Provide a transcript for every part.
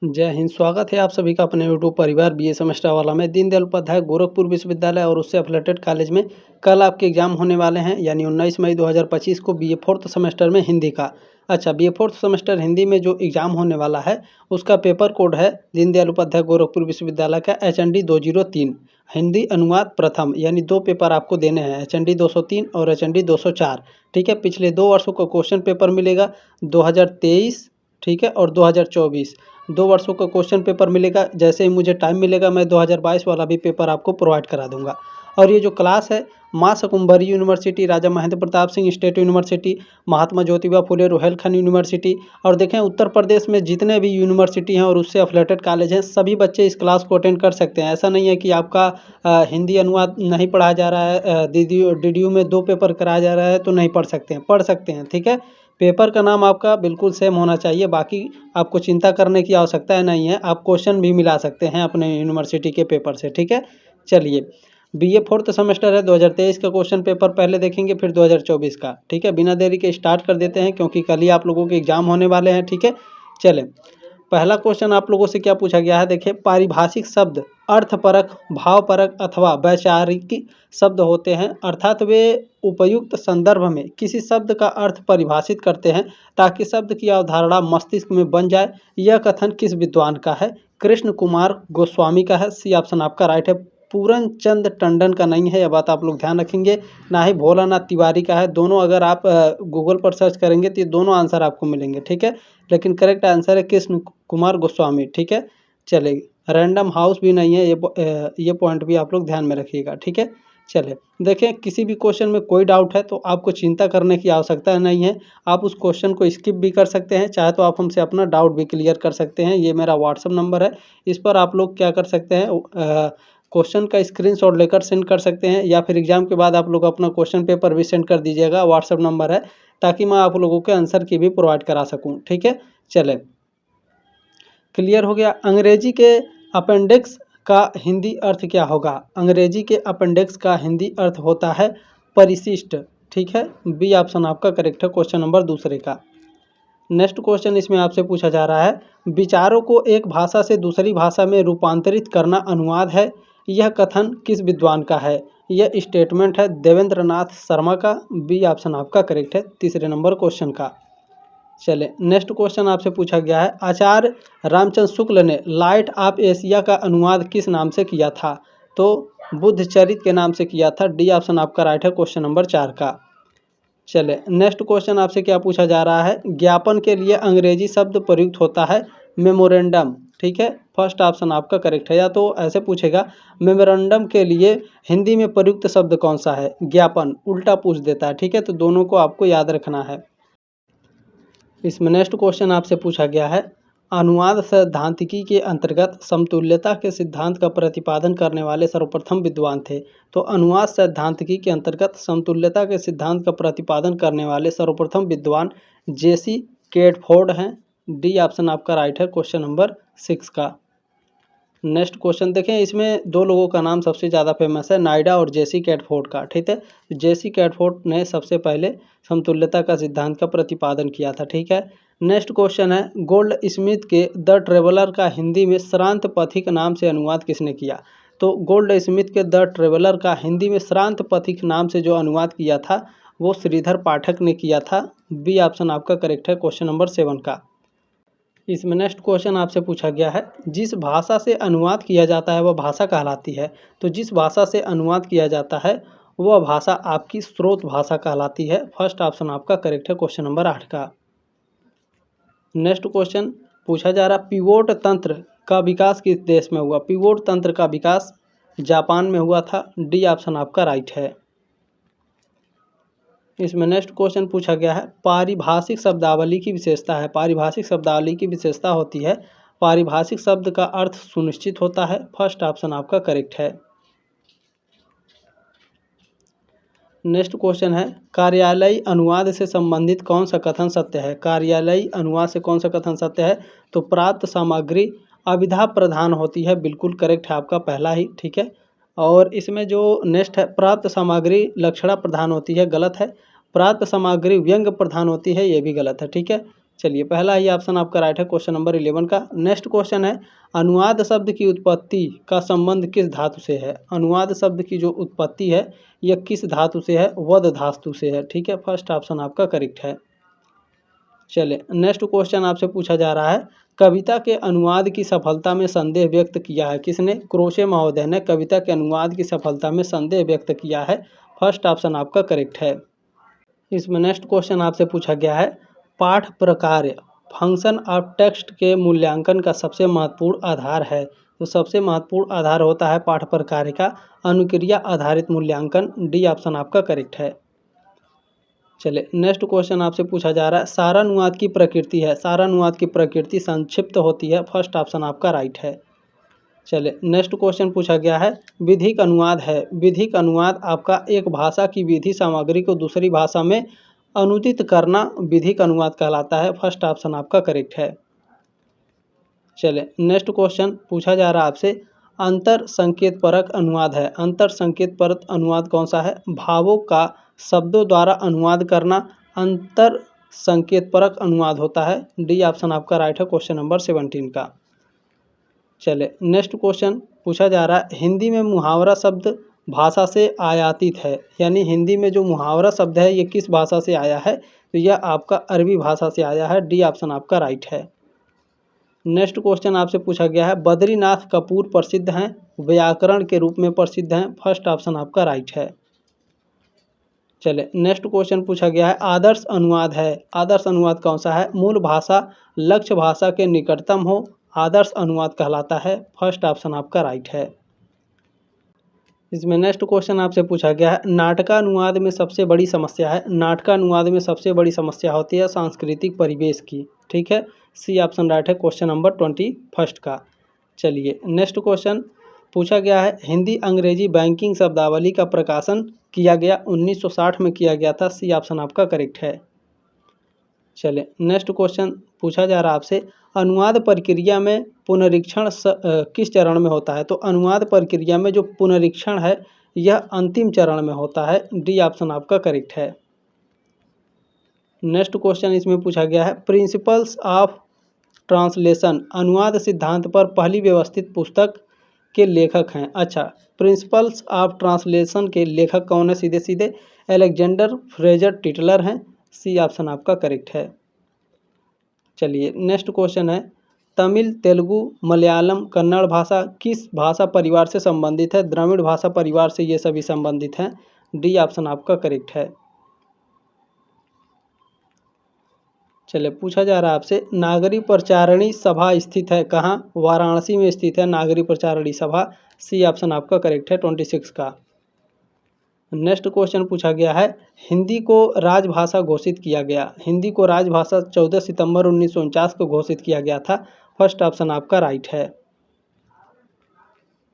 जय हिंद। स्वागत है आप सभी का अपने यूट्यूब परिवार बीए सेमेस्टर वाला में। दीनदयाल उपाध्याय गोरखपुर विश्वविद्यालय और उससे एफिलेटेड कॉलेज में कल आपके एग्जाम होने वाले हैं, यानी 19 मई 2025 को बीए फोर्थ सेमेस्टर में हिंदी का। अच्छा, बीए फोर्थ सेमेस्टर हिंदी में जो एग्ज़ाम होने वाला है उसका पेपर कोड है दीनदयाल उपाध्याय गोरखपुर विश्वविद्यालय का HND 203 हिंदी अनुवाद प्रथम, यानी 2 पेपर आपको देने हैं, HND 203 और HND 204। ठीक है, पिछले 2 वर्षों का क्वेश्चन पेपर मिलेगा 2023, ठीक है, और 2024 2 वर्षों का क्वेश्चन पेपर मिलेगा। जैसे ही मुझे टाइम मिलेगा मैं 2022 वाला भी पेपर आपको प्रोवाइड करा दूंगा। और ये जो क्लास है माँ शाकुंभरी यूनिवर्सिटी, राजा Mahendra Pratap Singh state university, Mahatma Jyotiba Phule Rohilkhand university और देखें उत्तर प्रदेश में जितने भी यूनिवर्सिटी हैं और उससे एफिलेटेड कॉलेज हैं, सभी बच्चे इस क्लास को अटेंड कर सकते हैं। ऐसा नहीं है कि आपका हिंदी अनुवाद नहीं पढ़ाया जा रहा है, DDU में 2 पेपर कराया जा रहा है तो नहीं पढ़ सकते हैं, पढ़ सकते हैं। ठीक है, पेपर का नाम आपका बिल्कुल सेम होना चाहिए, बाकी आपको चिंता करने की आवश्यकता नहीं है। आप क्वेश्चन भी मिला सकते हैं अपने यूनिवर्सिटी के पेपर से। ठीक है, चलिए, बीए फोर्थ सेमेस्टर है, 2023 का क्वेश्चन पेपर पहले देखेंगे, फिर 2024 का। ठीक है, बिना देरी के स्टार्ट कर देते हैं क्योंकि कल ही आप लोगों के एग्जाम होने वाले हैं। ठीक है, चलें, पहला क्वेश्चन आप लोगों से क्या पूछा गया है, देखिए, पारिभाषिक शब्द अर्थपरक, भावपरक अथवा वैचारिक शब्द होते हैं, अर्थात वे उपयुक्त संदर्भ में किसी शब्द का अर्थ परिभाषित करते हैं ताकि शब्द की अवधारणा मस्तिष्क में बन जाए। यह कथन किस विद्वान का है? कृष्ण कुमार गोस्वामी का है। सी ऑप्शन आपका राइट है। पूरन चंद टंडन का नहीं है, यह बात आप लोग ध्यान रखेंगे। ना ही भोलानाथ तिवारी का है। दोनों अगर आप गूगल पर सर्च करेंगे तो ये दोनों आंसर आपको मिलेंगे। ठीक है, लेकिन करेक्ट आंसर है कृष्ण कुमार गोस्वामी। ठीक है, चलेगी। रैंडम हाउस भी नहीं है, ये पॉइंट भी आप लोग ध्यान में रखिएगा। ठीक है, चले, देखें, किसी भी क्वेश्चन में कोई डाउट है तो आपको चिंता करने की आवश्यकता नहीं है। आप उस क्वेश्चन को स्किप भी कर सकते हैं, चाहे तो आप हमसे अपना डाउट भी क्लियर कर सकते हैं। ये मेरा व्हाट्सअप नंबर है, इस पर आप लोग क्या कर सकते हैं, क्वेश्चन का स्क्रीनशॉट लेकर सेंड कर सकते हैं, या फिर एग्जाम के बाद आप लोग अपना क्वेश्चन पेपर भी सेंड कर दीजिएगा। व्हाट्सअप नंबर है, ताकि मैं आप लोगों के आंसर की भी प्रोवाइड करा सकूँ। ठीक है, चले, क्लियर हो गया। अंग्रेजी के अपेंडिक्स का हिंदी अर्थ क्या होगा? अंग्रेजी के अपेंडिक्स का हिंदी अर्थ होता है परिशिष्ट। ठीक है, बी ऑप्शन आपका करेक्ट है, क्वेश्चन नंबर दूसरे का। नेक्स्ट क्वेश्चन इसमें आपसे पूछा जा रहा है, विचारों को एक भाषा से दूसरी भाषा में रूपांतरित करना अनुवाद है। यह कथन किस विद्वान का है? यह स्टेटमेंट है देवेंद्र नाथ शर्मा का। बी ऑप्शन आपका करेक्ट है, तीसरे नंबर क्वेश्चन का। चले, नेक्स्ट क्वेश्चन आपसे पूछा गया है, आचार्य रामचंद्र शुक्ल ने लाइट ऑफ एशिया का अनुवाद किस नाम से किया था? तो बुद्ध चरित के नाम से किया था। डी ऑप्शन आपका राइट है, क्वेश्चन नंबर 4 का। चले, नेक्स्ट क्वेश्चन आपसे क्या पूछा जा रहा है, ज्ञापन के लिए अंग्रेजी शब्द प्रयुक्त होता है मेमोरेंडम। ठीक है, फर्स्ट ऑप्शन आपका करेक्ट है, या तो ऐसे पूछेगा मेमोरेंडम के लिए हिंदी में प्रयुक्त शब्द कौन सा है? ज्ञापन, उल्टा पूछ देता है। ठीक है, तो दोनों को आपको याद रखना है। इसमें नेक्स्ट क्वेश्चन आपसे पूछा गया है, अनुवाद सैद्धांतिकी के अंतर्गत समतुल्यता के सिद्धांत का प्रतिपादन करने वाले सर्वप्रथम विद्वान थे। तो अनुवाद सैद्धांतिकी के अंतर्गत समतुल्यता के सिद्धांत का प्रतिपादन करने वाले सर्वप्रथम विद्वान जेसी कैटफोर्ड हैं। डी ऑप्शन आपका राइट है, क्वेश्चन नंबर 6 का। नेक्स्ट क्वेश्चन देखें, इसमें 2 लोगों का नाम सबसे ज़्यादा फेमस है, नाइडा और जेसी कैटफोर्ड का। ठीक है, जेसी कैटफोर्ड ने सबसे पहले समतुल्यता का सिद्धांत का प्रतिपादन किया था। ठीक है, नेक्स्ट क्वेश्चन है, गोल्ड स्मिथ के द ट्रेवलर का हिंदी में श्रांत पथिक नाम से अनुवाद किसने किया? तो गोल्ड स्मिथ के द ट्रेवलर का हिंदी में श्रांत पथिक नाम से जो अनुवाद किया था वो श्रीधर पाठक ने किया था। बी ऑप्शन आपका करेक्ट है, क्वेश्चन नंबर 7 का। इसमें नेक्स्ट क्वेश्चन आपसे पूछा गया है, जिस भाषा से अनुवाद किया जाता है वह भाषा कहलाती है। तो जिस भाषा से अनुवाद किया जाता है वह भाषा आपकी स्रोत भाषा कहलाती है। फर्स्ट ऑप्शन आपका करेक्ट है, क्वेश्चन नंबर 8 का। नेक्स्ट क्वेश्चन पूछा जा रहा, पिवोट तंत्र का विकास किस देश में हुआ? पिवोट तंत्र का विकास जापान में हुआ था। डी ऑप्शन आपका राइट है। इसमें नेक्स्ट क्वेश्चन पूछा गया है, पारिभाषिक शब्दावली की विशेषता है। पारिभाषिक शब्दावली की विशेषता होती है, पारिभाषिक शब्द का अर्थ सुनिश्चित होता है। फर्स्ट ऑप्शन आपका करेक्ट है। नेक्स्ट क्वेश्चन है, कार्यालयी अनुवाद से संबंधित कौन सा कथन सत्य है? कार्यालयी अनुवाद से कौन सा कथन सत्य है? तो प्राप्त सामग्री अभिधा प्रधान होती है। बिल्कुल करेक्ट है आपका पहला ही। ठीक है, और इसमें जो नेक्स्ट है, प्राप्त सामग्री लक्षणा प्रधान होती है, गलत है। प्राप्त सामग्री व्यंग्य प्रधान होती है, ये भी गलत है। ठीक है, चलिए पहला ही ऑप्शन आपका राइट है क्वेश्चन नंबर 11 का। नेक्स्ट क्वेश्चन है, अनुवाद शब्द की उत्पत्ति का संबंध किस धातु से है। अनुवाद शब्द की जो उत्पत्ति है यह किस धातु से है, वद धातु से है। ठीक है, फर्स्ट ऑप्शन आपका करेक्ट है। चलिए नेक्स्ट क्वेश्चन आपसे पूछा जा रहा है, कविता के अनुवाद की सफलता में संदेह व्यक्त किया है किसने। क्रोशे महोदय ने कविता के अनुवाद की सफलता में संदेह व्यक्त किया है। फर्स्ट ऑप्शन आपका करेक्ट है। इसमें नेक्स्ट क्वेश्चन आपसे पूछा गया है, पाठ प्रकार फंक्शन ऑफ टेक्स्ट के मूल्यांकन का सबसे महत्वपूर्ण आधार है। तो सबसे महत्वपूर्ण आधार होता है पाठ प्रकार का अनुक्रिया आधारित मूल्यांकन। डी ऑप्शन आपका करेक्ट है। चलिए नेक्स्ट क्वेश्चन आपसे पूछा जा रहा है, सारानुवाद की प्रकृति है। सारानुवाद की प्रकृति संक्षिप्त होती है। फर्स्ट ऑप्शन आपका राइट है। चलिए नेक्स्ट क्वेश्चन पूछा गया है, विधिक अनुवाद है। विधिक अनुवाद आपका एक भाषा की विधि सामग्री को दूसरी भाषा में अनुदित करना विधिक अनुवाद कहलाता है। फर्स्ट ऑप्शन आपका करेक्ट है। चलिए नेक्स्ट क्वेश्चन पूछा जा रहा है आपसे, अंतर संकेत परक अनुवाद है। अंतर संकेत परक अनुवाद कौन सा है। भावों का शब्दों द्वारा अनुवाद करना अंतर संकेत परक अनुवाद होता है। डी ऑप्शन आपका राइट है क्वेश्चन नंबर 17 का। चले नेक्स्ट क्वेश्चन पूछा जा रहा है, हिंदी में मुहावरा शब्द भाषा से आयातित है। यानी हिंदी में जो मुहावरा शब्द है ये किस भाषा से आया है। तो यह आपका अरबी भाषा से आया है। डी ऑप्शन आपका राइट है। नेक्स्ट क्वेश्चन आपसे पूछा गया है, बद्रीनाथ कपूर प्रसिद्ध हैं, व्याकरण के रूप में प्रसिद्ध हैं। फर्स्ट ऑप्शन आपका राइट है। चले नेक्स्ट क्वेश्चन पूछा गया है, आदर्श अनुवाद है। आदर्श अनुवाद कौन सा है। मूल भाषा लक्ष्य भाषा के निकटतम हो, आदर्श अनुवाद कहलाता है। फर्स्ट ऑप्शन आपका राइट है। इसमें नेक्स्ट क्वेश्चन आपसे पूछा गया है, नाटकानुवाद में सबसे बड़ी समस्या है। नाटकानुवाद में सबसे बड़ी समस्या होती है सांस्कृतिक परिवेश की। ठीक है, सी ऑप्शन राइट है क्वेश्चन नंबर 21 का। चलिए नेक्स्ट क्वेश्चन पूछा गया है, हिंदी अंग्रेजी बैंकिंग शब्दावली का प्रकाशन किया गया 1960 में किया गया था। सी ऑप्शन आपका करेक्ट है। चलिए नेक्स्ट क्वेश्चन पूछा जा रहा है आपसे, अनुवाद प्रक्रिया में पुनरीक्षण किस चरण में होता है। तो अनुवाद प्रक्रिया में जो पुनरीक्षण है यह अंतिम चरण में होता है। डी ऑप्शन आपका करेक्ट है। नेक्स्ट क्वेश्चन इसमें पूछा गया है, प्रिंसिपल्स ऑफ ट्रांसलेशन अनुवाद सिद्धांत पर पहली व्यवस्थित पुस्तक के लेखक हैं। अच्छा, प्रिंसिपल्स ऑफ ट्रांसलेशन के लेखक कौन है। सीधे सीधे अलेक्जेंडर फ्रेजर टिटलर हैं। सी ऑप्शन आपका करेक्ट है। चलिए नेक्स्ट क्वेश्चन है, तमिल तेलुगु मलयालम कन्नड़ भाषा किस भाषा परिवार से संबंधित है। द्रविड़ भाषा परिवार से ये सभी संबंधित हैं। डी ऑप्शन आपका करेक्ट है। चलिए पूछा जा रहा है आपसे, नागरी प्रचारणी सभा स्थित है कहाँ। वाराणसी में स्थित है नागरी प्रचारणी सभा। सी ऑप्शन आपका करेक्ट है 26 का। नेक्स्ट क्वेश्चन पूछा गया है, हिंदी को राजभाषा घोषित किया गया। हिंदी को राजभाषा 14 सितंबर 1949 को घोषित किया गया था। फर्स्ट ऑप्शन आपका राइट है।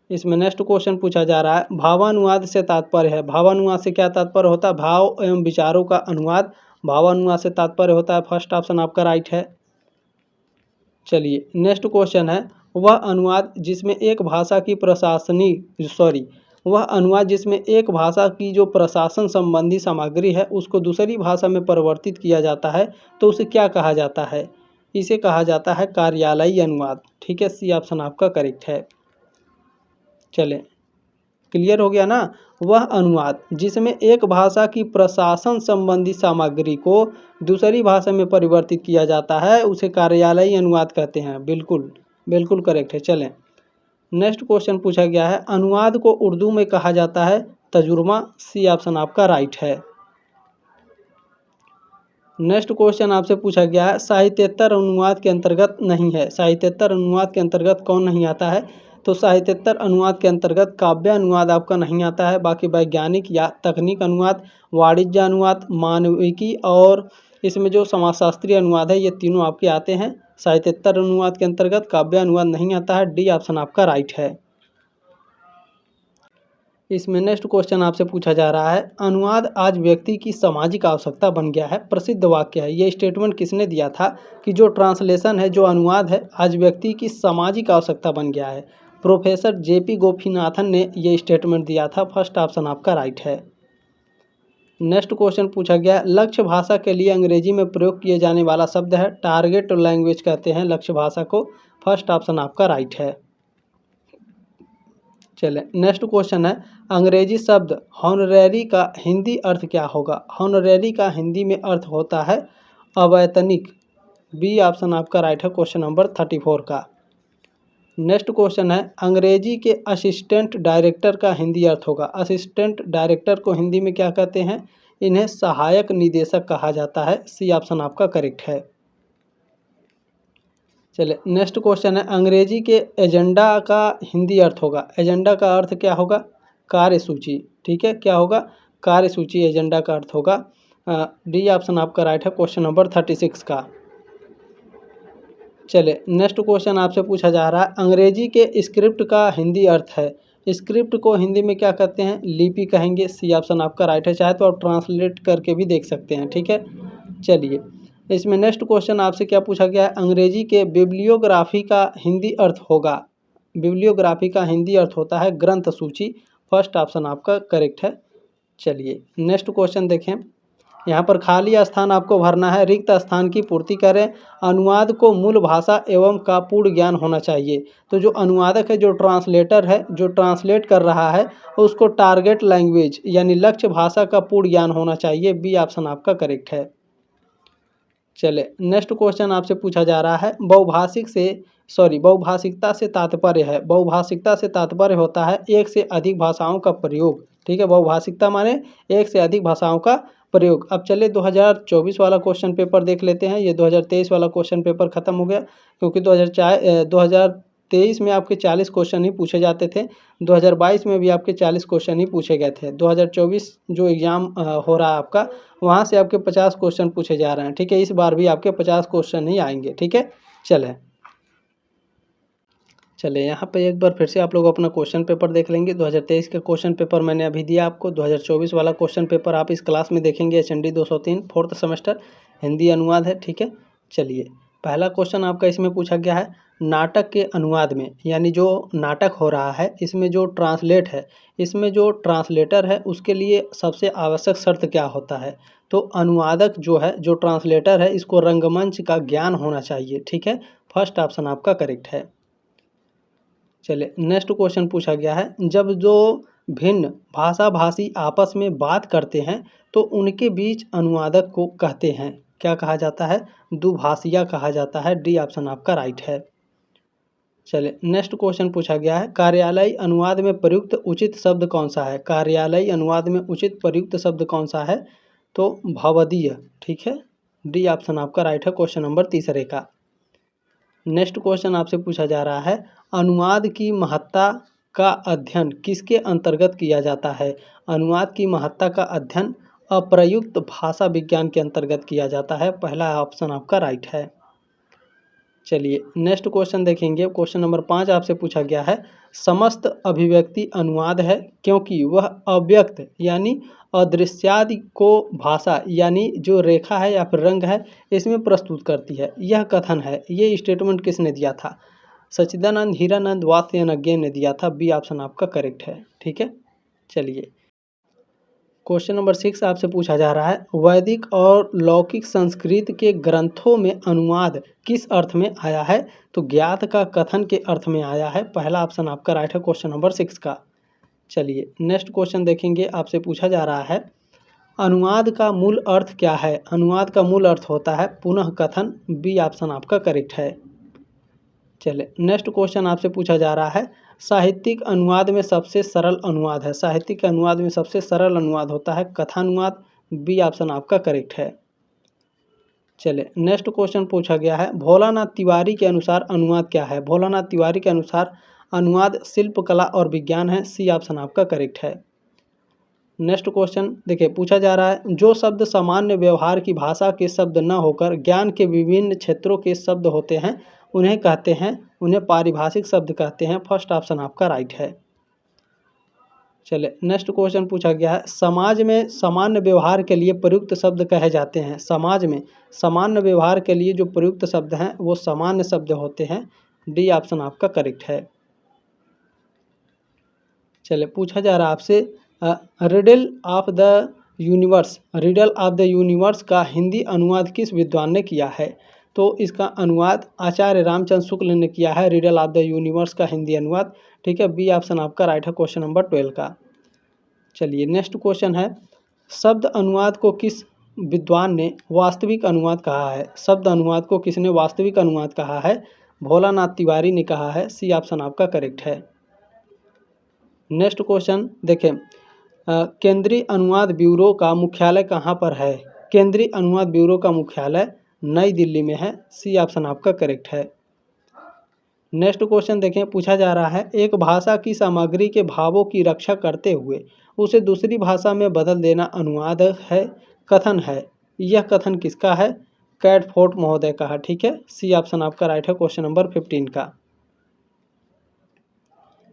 इसमें नेक्स्ट क्वेश्चन पूछा जा रहा है, भावानुवाद से तात्पर्य है। भावानुवाद से क्या तात्पर्य होता है। भाव एवं विचारों का अनुवाद भावानुवाद से तात्पर्य होता है। फर्स्ट ऑप्शन आपका राइट है। चलिए नेक्स्ट क्वेश्चन है, वह अनुवाद जिसमें एक भाषा की वह अनुवाद जिसमें एक भाषा की जो प्रशासन संबंधी सामग्री है उसको दूसरी भाषा में परिवर्तित किया जाता है तो उसे क्या कहा जाता है। इसे कहा जाता है कार्यालयी अनुवाद। ठीक है, सी ऑप्शन आपका करेक्ट है। चलें क्लियर हो गया ना। वह अनुवाद जिसमें एक भाषा की प्रशासन संबंधी सामग्री को दूसरी भाषा में परिवर्तित किया जाता है उसे कार्यालयी अनुवाद कहते हैं। बिल्कुल बिल्कुल करेक्ट है। चलें नेक्स्ट क्वेश्चन पूछा गया है, अनुवाद को उर्दू में कहा जाता है तर्जुमा। सी ऑप्शन आपका राइट है। नेक्स्ट क्वेश्चन आपसे पूछा गया है, साहित्येतर अनुवाद के अंतर्गत नहीं है। साहित्येतर अनुवाद के अंतर्गत कौन नहीं आता है। तो साहित्येतर अनुवाद के अंतर्गत काव्य अनुवाद आपका नहीं आता है। बाकी वैज्ञानिक या तकनीक अनुवाद, वाणिज्य अनुवाद, मानविकी और इसमें जो समाजशास्त्रीय अनुवाद है ये तीनों आपके आते हैं। साहित्येतर अनुवाद के अंतर्गत काव्य अनुवाद नहीं आता है। डी ऑप्शन आपका राइट है। इसमें नेक्स्ट क्वेश्चन आपसे पूछा जा रहा है, अनुवाद आज व्यक्ति की सामाजिक आवश्यकता बन गया है। प्रसिद्ध वाक्य है। ये स्टेटमेंट किसने दिया था कि जो ट्रांसलेशन है जो अनुवाद है आज व्यक्ति की सामाजिक आवश्यकता बन गया है। प्रोफेसर जेपी गोपीनाथन ने ये स्टेटमेंट दिया था। फर्स्ट ऑप्शन आपका राइट है। नेक्स्ट क्वेश्चन पूछा गया है, लक्ष्य भाषा के लिए अंग्रेजी में प्रयोग किए जाने वाला शब्द है टारगेट लैंग्वेज कहते हैं लक्ष्य भाषा को। फर्स्ट ऑप्शन आपका राइट है। चले नेक्स्ट क्वेश्चन है, अंग्रेजी शब्द हॉनरेरी का हिंदी अर्थ क्या होगा। हॉनरेरी का हिंदी में अर्थ होता है अवैतनिक। बी ऑप्शन आपका राइट है क्वेश्चन नंबर 34 का। नेक्स्ट क्वेश्चन है, अंग्रेजी के असिस्टेंट डायरेक्टर का हिंदी अर्थ होगा। असिस्टेंट डायरेक्टर को हिंदी में क्या कहते हैं, इन्हें सहायक निदेशक कहा जाता है। सी ऑप्शन आपका करेक्ट है। चलिए नेक्स्ट क्वेश्चन है, अंग्रेजी के एजेंडा का हिंदी अर्थ होगा। एजेंडा का अर्थ क्या होगा, कार्यसूची। ठीक है, क्या होगा, कार्यसूची एजेंडा का अर्थ होगा। डी ऑप्शन आपका राइट है क्वेश्चन नंबर 36 का। चले नेक्स्ट क्वेश्चन आपसे पूछा जा रहा है, अंग्रेजी के स्क्रिप्ट का हिंदी अर्थ है। स्क्रिप्ट को हिंदी में क्या कहते हैं, लिपि कहेंगे। सी ऑप्शन आपका राइट है, चाहे तो आप ट्रांसलेट करके भी देख सकते हैं। ठीक है, चलिए इसमें नेक्स्ट क्वेश्चन आपसे क्या पूछा गया है, अंग्रेजी के बिब्लियोग्राफी का हिंदी अर्थ होगा। बिब्लियोग्राफी का हिंदी अर्थ होता है ग्रंथ सूची। फर्स्ट ऑप्शन आपका करेक्ट है। चलिए नेक्स्ट क्वेश्चन देखें, यहाँ पर खाली स्थान आपको भरना है, रिक्त स्थान की पूर्ति करें। अनुवाद को मूल भाषा एवं का पूर्ण ज्ञान होना चाहिए। तो जो अनुवादक है, जो ट्रांसलेटर है, जो ट्रांसलेट कर रहा है, उसको टारगेट लैंग्वेज यानी लक्ष्य भाषा का पूर्ण ज्ञान होना चाहिए। बी ऑप्शन आपका करेक्ट है। चले नेक्स्ट क्वेश्चन आपसे पूछा जा रहा है, बहुभाषिकता से तात्पर्य है। बहुभाषिकता से तात्पर्य होता है एक से अधिक भाषाओं का प्रयोग। ठीक है, बहुभाषिकता माने एक से अधिक भाषाओं का प्रयोग। अब चले 2024 वाला क्वेश्चन पेपर देख लेते हैं। ये 2023 वाला क्वेश्चन पेपर खत्म हो गया, क्योंकि 2023 में आपके 40 क्वेश्चन ही पूछे जाते थे। 2022 में भी आपके 40 क्वेश्चन ही पूछे गए थे। 2024 जो एग्ज़ाम हो रहा है आपका, वहाँ से आपके 50 क्वेश्चन पूछे जा रहे हैं। ठीक है, इस बार भी आपके 50 क्वेश्चन ही आएंगे। ठीक है, चले यहाँ पे एक बार फिर से आप लोग अपना क्वेश्चन पेपर देख लेंगे। 2023 का क्वेश्चन पेपर मैंने अभी दिया आपको। 2024 वाला क्वेश्चन पेपर आप इस क्लास में देखेंगे। HND 203 फोर्थ सेमेस्टर हिंदी अनुवाद है। ठीक है, चलिए पहला क्वेश्चन आपका इसमें पूछा गया है, नाटक के अनुवाद में, यानी जो नाटक हो रहा है इसमें जो ट्रांसलेट है, इसमें जो ट्रांसलेटर है, उसके लिए सबसे आवश्यक शर्त क्या होता है। तो अनुवादक जो है, जो ट्रांसलेटर है, इसको रंगमंच का ज्ञान होना चाहिए। ठीक है, फर्स्ट ऑप्शन आपका करेक्ट है। चलिए नेक्स्ट क्वेश्चन पूछा गया है, जब जो भिन्न भाषा भाषी आपस में बात करते हैं तो उनके बीच अनुवादक को कहते हैं, क्या कहा जाता है, दुभाषिया कहा जाता है। डी ऑप्शन आपका राइट है। चलिए नेक्स्ट क्वेश्चन पूछा गया है, कार्यालयी अनुवाद में प्रयुक्त उचित शब्द कौन सा है। कार्यालयी अनुवाद में उचित प्रयुक्त शब्द कौन सा है, तो भवदीय। ठीक है, डी ऑप्शन आपका राइट है क्वेश्चन नंबर 3 का। नेक्स्ट क्वेश्चन आपसे पूछा जा रहा है, अनुवाद की महत्ता का अध्ययन किसके अंतर्गत किया जाता है। अनुवाद की महत्ता का अध्ययन अप्रयुक्त भाषा विज्ञान के अंतर्गत किया जाता है। पहला ऑप्शन आपका राइट है। चलिए नेक्स्ट क्वेश्चन देखेंगे। क्वेश्चन नंबर 5 आपसे पूछा गया है, समस्त अभिव्यक्ति अनुवाद है क्योंकि वह अव्यक्त यानी अदृश्यादि को भाषा यानी जो रेखा है या फिर रंग है इसमें प्रस्तुत करती है। यह कथन है, ये स्टेटमेंट किसने दिया था, सच्चिदानंद, हीरानंद, वात्स्यायन ने दिया था। बी ऑप्शन आपका करेक्ट है। ठीक है, चलिए क्वेश्चन नंबर 6 आपसे पूछा जा रहा है, वैदिक और लौकिक संस्कृत के ग्रंथों में अनुवाद किस अर्थ में आया है। तो ज्ञात का कथन के अर्थ में आया है। पहला ऑप्शन आपका राइट है क्वेश्चन नंबर 6 का। चलिए नेक्स्ट क्वेश्चन देखेंगे। आपसे पूछा जा रहा है, अनुवाद का मूल अर्थ क्या है। अनुवाद का मूल अर्थ होता है पुनः कथन। बी ऑप्शन आपका करेक्ट है। चले नेक्स्ट क्वेश्चन आपसे पूछा जा रहा है, साहित्यिक अनुवाद में सबसे सरल अनुवाद है। साहित्यिक अनुवाद में सबसे सरल अनुवाद होता है कथानुवाद। बी ऑप्शन आपका करेक्ट है। चले नेक्स्ट क्वेश्चन पूछा गया है, भोलानाथ तिवारी के अनुसार अनुवाद क्या है। भोलानाथ तिवारी के अनुसार अनुवाद शिल्प कला और विज्ञान है। सी ऑप्शन आपका करेक्ट है। नेक्स्ट क्वेश्चन देखिए पूछा जा रहा है, जो शब्द सामान्य व्यवहार की भाषा के शब्द न होकर ज्ञान के विभिन्न क्षेत्रों के शब्द होते हैं उन्हें कहते हैं, उन्हें पारिभाषिक शब्द कहते हैं। फर्स्ट ऑप्शन आपका राइट है। चले नेक्स्ट क्वेश्चन पूछा गया है, समाज में सामान्य व्यवहार के लिए प्रयुक्त शब्द कहे जाते हैं। समाज में सामान्य व्यवहार के लिए जो प्रयुक्त शब्द हैं वो सामान्य शब्द होते हैं। डी ऑप्शन आपका करेक्ट है। चले पूछा जा रहा है आपसे, riddle of the universe, riddle of the universe का हिंदी अनुवाद किस विद्वान ने किया है? तो इसका अनुवाद आचार्य रामचंद्र शुक्ल ने किया है, रिडल ऑफ द यूनिवर्स का हिंदी अनुवाद। ठीक है, बी ऑप्शन आपका राइट है क्वेश्चन नंबर 12 का। चलिए नेक्स्ट क्वेश्चन है, शब्द अनुवाद को किस विद्वान ने वास्तविक अनुवाद कहा है? शब्द अनुवाद को किसने वास्तविक अनुवाद कहा है? भोलानाथ तिवारी ने कहा है, सी ऑप्शन आपका करेक्ट है। नेक्स्ट क्वेश्चन देखें, केंद्रीय अनुवाद ब्यूरो का मुख्यालय कहाँ पर है? केंद्रीय अनुवाद ब्यूरो का मुख्यालय नई दिल्ली में है, सी ऑप्शन आपका करेक्ट है। नेक्स्ट क्वेश्चन देखें, पूछा जा रहा है, एक भाषा की सामग्री के भावों की रक्षा करते हुए उसे दूसरी भाषा में बदल देना अनुवाद है, कथन है? यह कथन किसका है? कैटफोर्ड महोदय का है। ठीक है, सी ऑप्शन आपका राइट है क्वेश्चन नंबर 15 का।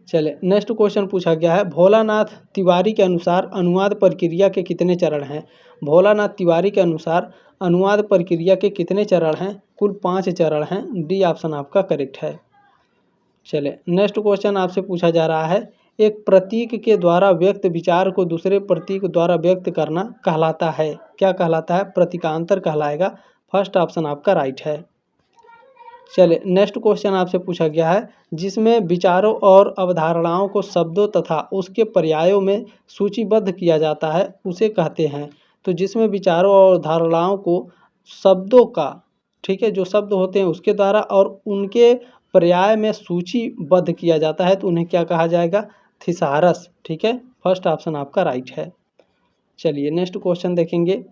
चलिए नेक्स्ट क्वेश्चन पूछा गया है, भोलानाथ तिवारी के अनुसार अनुवाद प्रक्रिया के कितने चरण हैं? भोलानाथ तिवारी के अनुसार अनुवाद प्रक्रिया के कितने चरण हैं? कुल 5 चरण हैं, डी ऑप्शन आपका करेक्ट है। चलिए नेक्स्ट क्वेश्चन आपसे पूछा जा रहा है, एक प्रतीक के द्वारा व्यक्त विचार को दूसरे प्रतीक द्वारा व्यक्त करना कहलाता है, क्या कहलाता है? प्रतीकांतर कहलाएगा, फर्स्ट ऑप्शन आपका राइट है। चलिए नेक्स्ट क्वेश्चन आपसे पूछा गया है, जिसमें विचारों और अवधारणाओं को शब्दों तथा उसके पर्यायों में सूचीबद्ध किया जाता है उसे कहते हैं। तो जिसमें विचारों और अवधारणाओं को शब्दों का, ठीक है, जो शब्द होते हैं उसके द्वारा और उनके पर्याय में सूचीबद्ध किया जाता है तो उन्हें क्या कहा जाएगा? थिसारस। ठीक है, फर्स्ट ऑप्शन आपका राइट है। चलिए नेक्स्ट क्वेश्चन देखेंगे,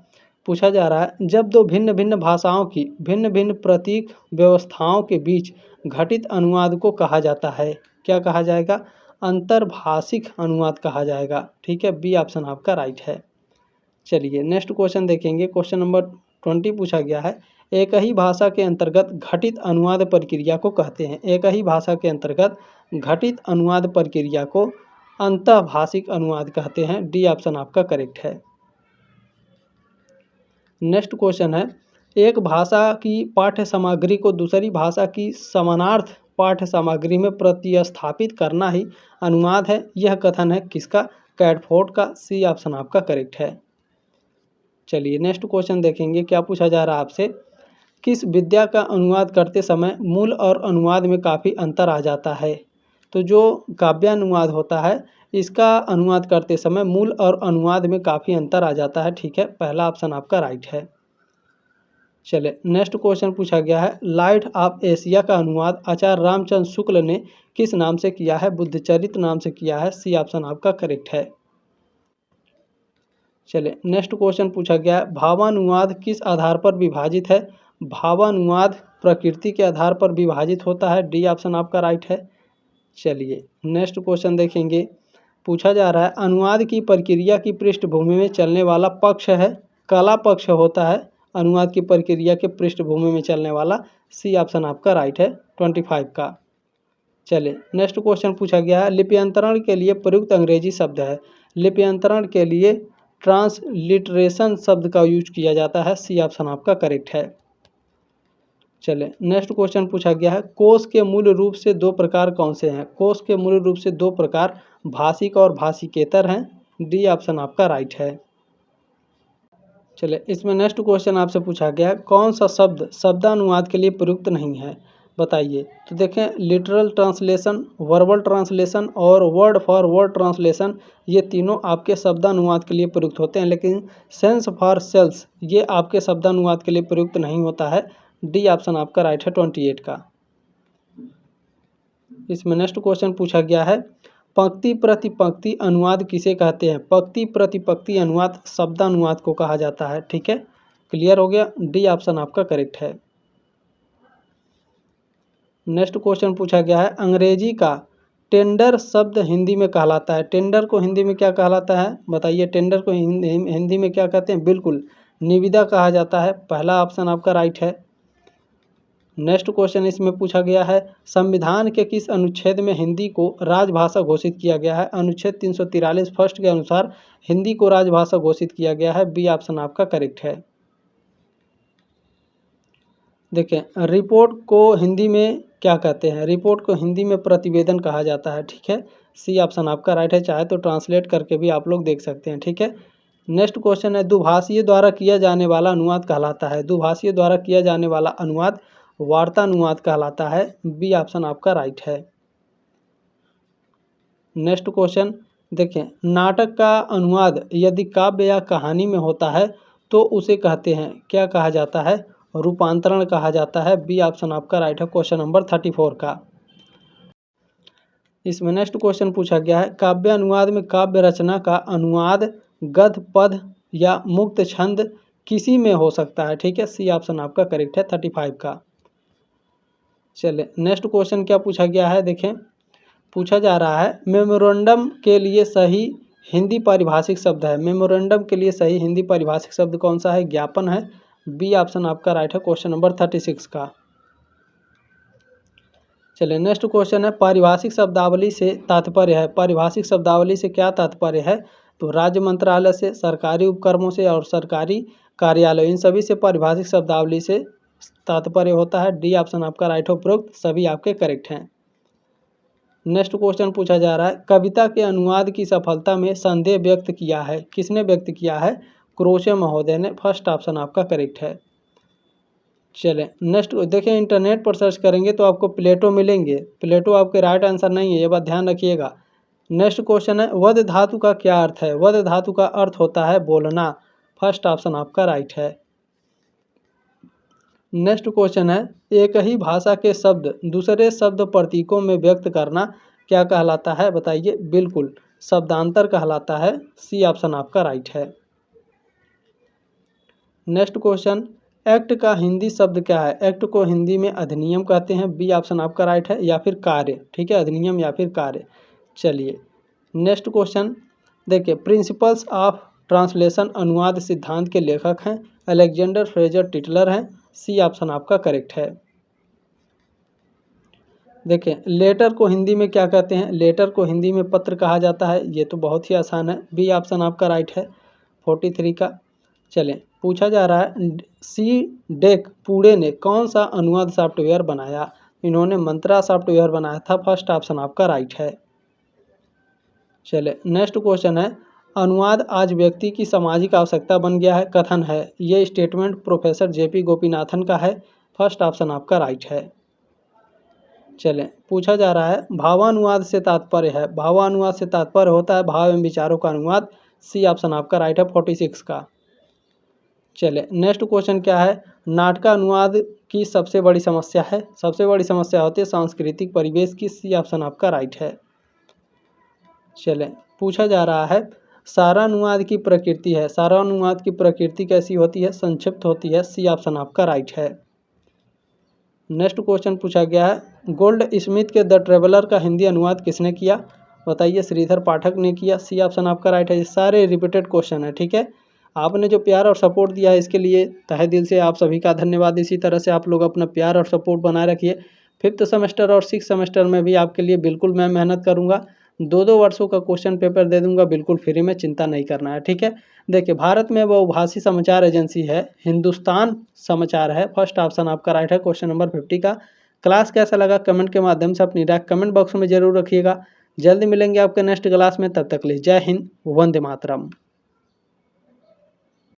पूछा जा रहा है, जब दो भिन्न भिन्न भाषाओं की भिन्न भिन्न प्रतीक व्यवस्थाओं के बीच घटित अनुवाद को कहा जाता है, क्या कहा जाएगा? अंतर्भाषिक अनुवाद कहा जाएगा। ठीक है, बी ऑप्शन आपका राइट है। चलिए नेक्स्ट क्वेश्चन देखेंगे, क्वेश्चन नंबर 20 पूछा गया है, एक ही भाषा के अंतर्गत घटित अनुवाद प्रक्रिया को कहते हैं। एक ही भाषा के अंतर्गत घटित अनुवाद प्रक्रिया को अंतःभाषिक अनुवाद कहते हैं, डी ऑप्शन आपका करेक्ट है। नेक्स्ट क्वेश्चन है, एक भाषा की पाठ्य सामग्री को दूसरी भाषा की समानार्थ पाठ्य सामग्री में प्रतिस्थापित करना ही अनुवाद है, यह कथन है किसका? कैटफोर्ड का, सी ऑप्शन आपका करेक्ट है। चलिए नेक्स्ट क्वेश्चन देखेंगे, क्या पूछा जा रहा है आपसे, किस विद्या का अनुवाद करते समय मूल और अनुवाद में काफ़ी अंतर आ जाता है? तो जो काव्यानुवाद होता है इसका अनुवाद करते समय मूल और अनुवाद में काफ़ी अंतर आ जाता है। ठीक है, पहला ऑप्शन आपका राइट है। चलिए नेक्स्ट क्वेश्चन पूछा गया है, लाइट ऑफ एशिया का अनुवाद आचार्य रामचंद्र शुक्ल ने किस नाम से किया है? बुद्धचरित नाम से किया है, सी ऑप्शन आपका करेक्ट है। चलिए नेक्स्ट क्वेश्चन पूछा गया है, भावानुवाद किस आधार पर विभाजित है? भावानुवाद प्रकृति के आधार पर विभाजित होता है, डी ऑप्शन आपका राइट है। चलिए नेक्स्ट क्वेश्चन देखेंगे, पूछा जा रहा है, अनुवाद की प्रक्रिया की पृष्ठभूमि में चलने वाला पक्ष है, कला पक्ष होता है अनुवाद की प्रक्रिया के पृष्ठभूमि में चलने वाला, सी ऑप्शन आपका राइट है 25 का। चलिए नेक्स्ट क्वेश्चन पूछा गया है, लिप्यंतरण के लिए प्रयुक्त अंग्रेजी शब्द है। लिप्यंतरण के लिए ट्रांसलिटरेशन शब्द का यूज किया जाता है, सी ऑप्शन आपका करेक्ट है। चलिए नेक्स्ट क्वेश्चन पूछा गया है, कोश के मूल रूप से दो प्रकार कौन से हैं? कोश के मूल रूप से दो प्रकार भाषिक और भाषिकेतर हैं, डी ऑप्शन आपका राइट है। चलिए इसमें नेक्स्ट क्वेश्चन आपसे पूछा गया है, कौन सा शब्द शब्दानुवाद के लिए प्रयुक्त नहीं है, बताइए। तो देखें, लिटरल ट्रांसलेशन, वर्बल ट्रांसलेशन और वर्ड फॉर वर्ड ट्रांसलेशन, ये तीनों आपके शब्दानुवाद के लिए प्रयुक्त होते हैं, लेकिन सेंस फॉर सेल्स ये आपके शब्दानुवाद के लिए प्रयुक्त नहीं होता है, डी ऑप्शन आपका राइट है 28 का। इसमें नेक्स्ट क्वेश्चन पूछा गया है, पंक्ति प्रति पंक्ति अनुवाद किसे कहते हैं? पंक्ति प्रति पंक्ति अनुवाद शब्दानुवाद को कहा जाता है। ठीक है, क्लियर हो गया, डी ऑप्शन आपका करेक्ट है। नेक्स्ट क्वेश्चन पूछा गया है, अंग्रेजी का टेंडर शब्द हिंदी में कहलाता है। टेंडर को हिंदी में क्या कहलाता है, बताइए। टेंडर को हिंदी में क्या कहते हैं? बिल्कुल निविदा कहा जाता है, पहला ऑप्शन आपका राइट है। नेक्स्ट क्वेश्चन इसमें पूछा गया है, संविधान के किस अनुच्छेद में हिंदी को राजभाषा घोषित किया गया है? अनुच्छेद 343 फर्स्ट के अनुसार हिंदी को राजभाषा घोषित किया गया है, बी ऑप्शन आपका करेक्ट है। देखें, रिपोर्ट को हिंदी में क्या कहते हैं? रिपोर्ट को हिंदी में प्रतिवेदन कहा जाता है। ठीक है, सी ऑप्शन आपका राइट है, चाहे तो ट्रांसलेट करके भी आप लोग देख सकते हैं। ठीक है, नेक्स्ट क्वेश्चन है दुभाषीय द्वारा किया जाने वाला अनुवाद कहलाता है। दुभाषीय द्वारा किया जाने वाला अनुवाद वार्तानुवाद कहलाता है। बी ऑप्शन आपका राइट है। नेक्स्ट क्वेश्चन देखें, नाटक का अनुवाद यदि काव्य या कहानी में होता है तो उसे कहते हैं, क्या कहा जाता है? रूपांतरण कहा जाता है। बी ऑप्शन आपका राइट है क्वेश्चन नंबर 34 का। इसमें नेक्स्ट क्वेश्चन पूछा गया है, काव्य अनुवाद में काव्य रचना का अनुवाद गद्य पद या मुक्त छंद किसी में हो सकता है। ठीक है, सी ऑप्शन आपका करेक्ट है 35 का। चलिए नेक्स्ट क्वेश्चन क्या पूछा गया है, देखें पूछा जा रहा है मेमोरेंडम के लिए सही हिंदी पारिभाषिक शब्द है। मेमोरेंडम के लिए सही हिंदी पारिभाषिक शब्द कौन सा है? ज्ञापन है। बी ऑप्शन आपका राइट है क्वेश्चन नंबर 36 का। चलिए नेक्स्ट क्वेश्चन है पारिभाषिक शब्दावली से तात्पर्य है। पारिभाषिक शब्दावली से क्या तात्पर्य है? तो राज्य मंत्रालय से, सरकारी उपक्रमों से और सरकारी कार्यालय, इन सभी से पारिभाषिक शब्दावली से तात्पर्य होता है। डी ऑप्शन आपका राइट है, उपरोक्त सभी आपके करेक्ट हैं। नेक्स्ट क्वेश्चन पूछा जा रहा है कविता के अनुवाद की सफलता में संदेह व्यक्त किया है। किसने व्यक्त किया है? क्रोशे महोदय ने। फर्स्ट ऑप्शन आपका करेक्ट है। चलें नेक्स्ट देखें, इंटरनेट पर सर्च करेंगे तो आपको प्लेटो मिलेंगे। प्लेटो आपके राइट आंसर नहीं है, ये बात ध्यान रखिएगा। नेक्स्ट क्वेश्चन है वध धातु का क्या अर्थ है? वध धातु का अर्थ होता है बोलना। फर्स्ट ऑप्शन आपका राइट है। नेक्स्ट क्वेश्चन है एक ही भाषा के शब्द दूसरे शब्द प्रतीकों में व्यक्त करना क्या कहलाता है? बताइए। बिल्कुल, शब्दांतर कहलाता है। सी ऑप्शन आपका राइट है। नेक्स्ट क्वेश्चन एक्ट का हिंदी शब्द क्या है? एक्ट को हिंदी में अधिनियम कहते हैं। बी ऑप्शन आपका राइट है, या फिर कार्य। ठीक है, अधिनियम या फिर कार्य। चलिए नेक्स्ट क्वेश्चन देखिए, प्रिंसिपल्स ऑफ ट्रांसलेशन अनुवाद सिद्धांत के लेखक हैं अलेक्जेंडर फ्रेजर टिटलर हैं। सी ऑप्शन आपका करेक्ट है। देखिए लेटर को हिंदी में क्या कहते हैं? लेटर को हिंदी में पत्र कहा जाता है। ये तो बहुत ही आसान है। बी ऑप्शन आपका राइट है 43 का। चलें पूछा जा रहा है सी डेक पूड़े ने कौन सा अनुवाद सॉफ्टवेयर बनाया? इन्होंने मंत्रा सॉफ्टवेयर बनाया था। फर्स्ट ऑप्शन आपका राइट है। चले नेक्स्ट क्वेश्चन है अनुवाद आज व्यक्ति की सामाजिक आवश्यकता बन गया है। कथन है, ये स्टेटमेंट प्रोफेसर जेपी गोपीनाथन का है। फर्स्ट ऑप्शन आपका राइट है। चलें पूछा जा रहा है भावानुवाद से तात्पर्य है। भावानुवाद से तात्पर्य होता है भाव एवं विचारों का अनुवाद। सी ऑप्शन आपका राइट है 46 का। चलिए नेक्स्ट क्वेश्चन क्या है? नाटकानुवाद की सबसे बड़ी समस्या है। सबसे बड़ी समस्या होती है सांस्कृतिक परिवेश की। सी ऑप्शन आपका राइट है। चलें पूछा जा रहा है सारानुवाद की प्रकृति है। सारानुवाद की प्रकृति कैसी होती है? संक्षिप्त होती है। सी ऑप्शन आपका राइट है। नेक्स्ट क्वेश्चन पूछा गया है गोल्ड स्मिथ के द ट्रेवलर का हिंदी अनुवाद किसने किया? बताइए। श्रीधर पाठक ने किया। सी ऑप्शन आपका राइट है। ये सारे रिपीटेड क्वेश्चन है। ठीक है, आपने जो प्यार और सपोर्ट दिया है इसके लिए तहे दिल से आप सभी का धन्यवाद। इसी तरह से आप लोग अपना प्यार और सपोर्ट बनाए रखिए। 5th सेमेस्टर और 6th सेमेस्टर में भी आपके लिए बिल्कुल मैं मेहनत करूंगा। 2-2 वर्षों का क्वेश्चन पेपर दे दूंगा बिल्कुल फ्री में, चिंता नहीं करना है। ठीक है, देखिए भारत में बहुभाषी समाचार एजेंसी है हिंदुस्तान समाचार है। फर्स्ट ऑप्शन आपका राइट है क्वेश्चन नंबर 50 का। क्लास कैसा लगा कमेंट के माध्यम से अपनी राय कमेंट बॉक्स में जरूर रखिएगा। जल्दी मिलेंगे आपके नेक्स्ट क्लास में, तब तक के लिए जय हिंद, वंदे मातरम।